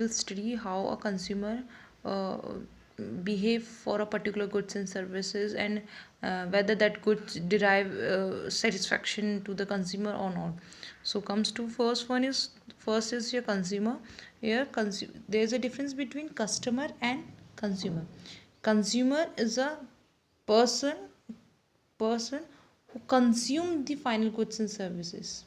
will study how a consumer behave for a particular goods and services, and whether that goods derive satisfaction to the consumer or not. So comes to first is your consumer. Here there is a difference between customer and consumer. Consumer is a person who consume the final goods and services.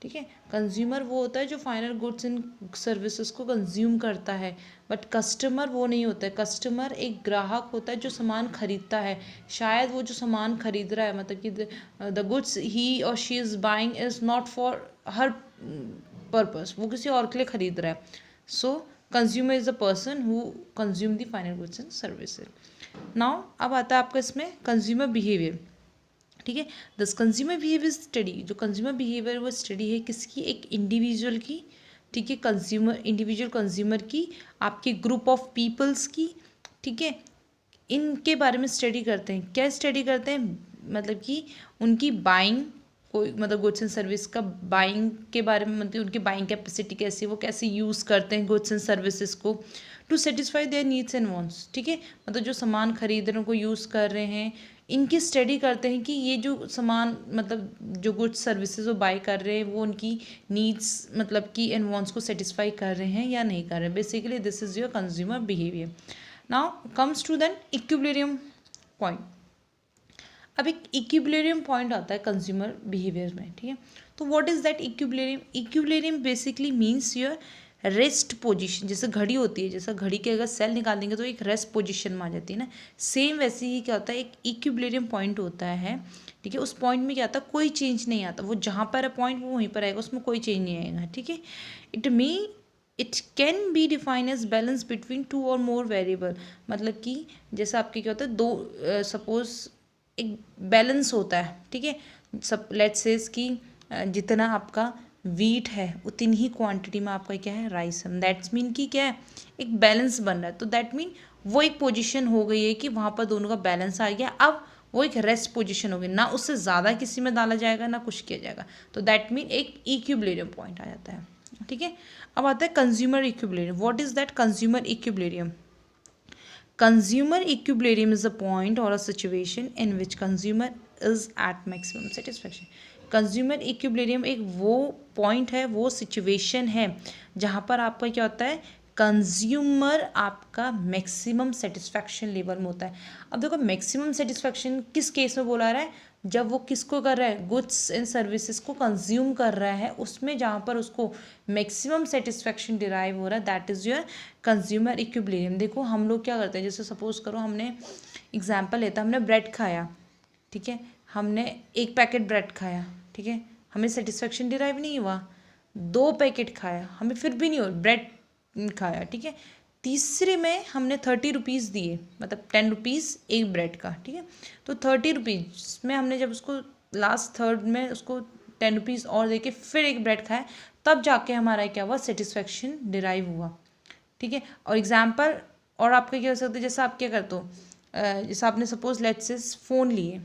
ठीक है, consumer वो होता है जो final goods and services को consume करता है, but customer वो नहीं होता है. कस्टमर एक ग्राहक होता है जो सामान खरीदता है. शायद वो जो सामान खरीद रहा है, मतलब कि द गुड्स ही और she is buying is not for her purpose, वो किसी और के लिए खरीद रहा है. सो consumer is the person who consume the final goods and services. Now अब आता है आपका इसमें कंज्यूमर बिहेवियर. ठीक है, दस कंज्यूमर बिहेवियर स्टडी, जो कंज्यूमर बिहेवियर वो स्टडी है किसकी, एक इंडिविजुअल की. ठीक है, इंडिविजुअल कंज्यूमर की, आपके ग्रुप ऑफ पीपल्स की. ठीक है, इनके बारे में स्टडी करते हैं. क्या स्टडी करते हैं, मतलब कि उनकी बाइंग, कोई मतलब गुड्स एंड सर्विस का बाइंग के बारे में, मतलब उनकी बाइंग कैपेसिटी कैसी है, वो कैसे यूज़ करते हैं गुड्स एंड सर्विसेज को to satisfy their needs and wants. ठीक है, मतलब जो सामान खरीद रहे हैं, को यूज़ कर रहे हैं, इनकी स्टडी करते हैं कि ये जो सामान, मतलब जो गुड्स सर्विसेज वो बाय कर रहे हैं, वो उनकी नीड्स मतलब कि एंड वांट्स को सेटिस्फाई कर रहे हैं या नहीं कर रहे हैं. Basically this is your consumer behaviour. Now comes to then equilibrium point. अब एक इक्विलिब्रियम पॉइंट आता है कंज्यूमर बिहेवियर में. ठीक है, तो what is that equilibrium. Equilibrium basically means your rest position. जैसे घड़ी होती है, जैसा घड़ी के अगर सेल निकाल देंगे तो एक रेस्ट पोजीशन में आ जाती है ना, सेम वैसे ही क्या होता है, एक इक्विलिब्रियम पॉइंट होता है. ठीक है, उस पॉइंट में क्या आता है, कोई चेंज नहीं आता. वो जहाँ पर है पॉइंट, वो वहीं पर आएगा, उसमें कोई चेंज नहीं आएगा. ठीक है, it can be define as balance between two और मोर वेरिएबल. मतलब कि जैसे आपके क्या होता है, दो सपोज एक बैलेंस होता है. ठीक है, सब लेट्स से कि जितना आपका वीट है उतनी ही क्वांटिटी में आपका क्या है, राइस है. दैट्स मीन कि क्या है, एक बैलेंस बन रहा है. तो दैट मीन वो एक पोजीशन हो गई है कि वहाँ पर दोनों का बैलेंस आ गया. अब वो एक रेस्ट पोजीशन हो गई, ना उससे ज़्यादा किसी में डाला जाएगा ना कुछ किया जाएगा. तो दैट मीन एक इक्विलिब्रियम पॉइंट आ जाता है. ठीक है, अब आता है consumer equilibrium. What is that consumer equilibrium. Consumer equilibrium is a point or a situation in which consumer is at maximum satisfaction. Consumer equilibrium एक वो पॉइंट है, वो सिचुएशन है जहाँ पर आपका क्या होता है, कंज्यूमर आपका मैक्सिमम सेटिस्फैक्शन लेवल में होता है. अब देखो मैक्सिमम सेटिस्फैक्शन किस केस में बोला रहा है, जब वो किसको कर रहा है, गुड्स एंड सर्विसेज को कंज्यूम कर रहा है, उसमें जहाँ पर उसको मैक्सिमम सेटिस्फैक्शन डिराइव हो रहा है, that is your consumer equilibrium. देखो हम लोग क्या करते हैं, जैसे सपोज करो हमने एग्जाम्पल लेता, हमने ब्रेड खाया. ठीक है, हमने एक पैकेट ब्रेड खाया. ठीक है, हमें सेटिस्फैक्शन डिराइव नहीं हुआ. 2 पैकेट खाया, हमें फिर भी नहीं हुआ, ब्रेड खाया. ठीक है, तीसरे में हमने 30 रुपीज़ दिए, मतलब 10 रुपीज़ एक ब्रेड का. ठीक है, तो 30 रुपीज़ में हमने जब उसको लास्ट थर्ड में उसको 10 रुपीज़ और दे के फिर एक ब्रेड खाया, तब जाके हमारा क्या हुआ, सेटिस्फैक्शन डिराइव हुआ. ठीक है, और एग्जाम्पल और आपका क्या हो सकता है, जैसा आप क्या करते हो, जैसा आपने सपोज लेट्स से फ़ोन लिए,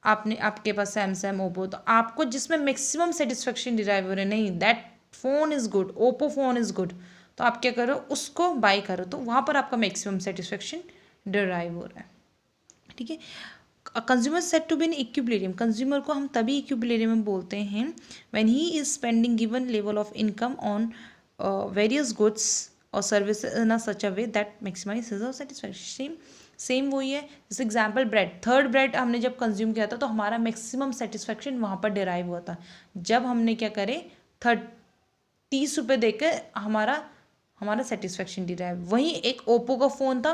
आपके पास सैमसंग ओप्पो, तो आपको जिसमें मैक्सिमम सेटिस्फेक्शन डिराइव हो रहा है, नहीं that phone is good, Oppo phone is good, तो आप क्या करो, उसको बाय करो, तो वहाँ पर आपका मैक्सिमम सेटिस्फेक्शन डिराइव हो रहा है. ठीक है, consumer said to be in equilibrium. Consumer को हम तभी इक्विलिब्रियम में बोलते हैं when he is spending given level of income on various goods और services in a such a way that maximize his satisfaction. Same वही है, जैसे एग्जाम्पल ब्रेड, थर्ड ब्रेड हमने जब कंज्यूम किया था तो हमारा मैक्सिमम सेटिस्फेक्शन वहाँ पर डिराइव हुआ था, जब हमने क्या करे 30 रुपये देकर हमारा सेटिस्फेक्शन डिराइव. वहीं एक ओप्पो का फ़ोन था,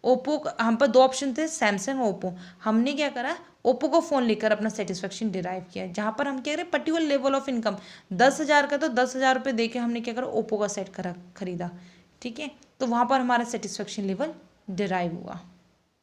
ओप्पो हम पर 2 ऑप्शन थे, सैमसंग और ओप्पो. हमने क्या करा, ओप्पो का फ़ोन लेकर अपना सेटिस्फेक्शन डिराइव किया, जहाँ पर हम क्या करें, पर्टिकुलर लेवल ऑफ इनकम 10,000 का, तो 10,000 रुपये दे के हमने क्या करा, ओप्पो का सेट खरीदा. ठीक है, तो वहाँ पर हमारा सेटिस्फेक्शन लेवल डिराइव हुआ.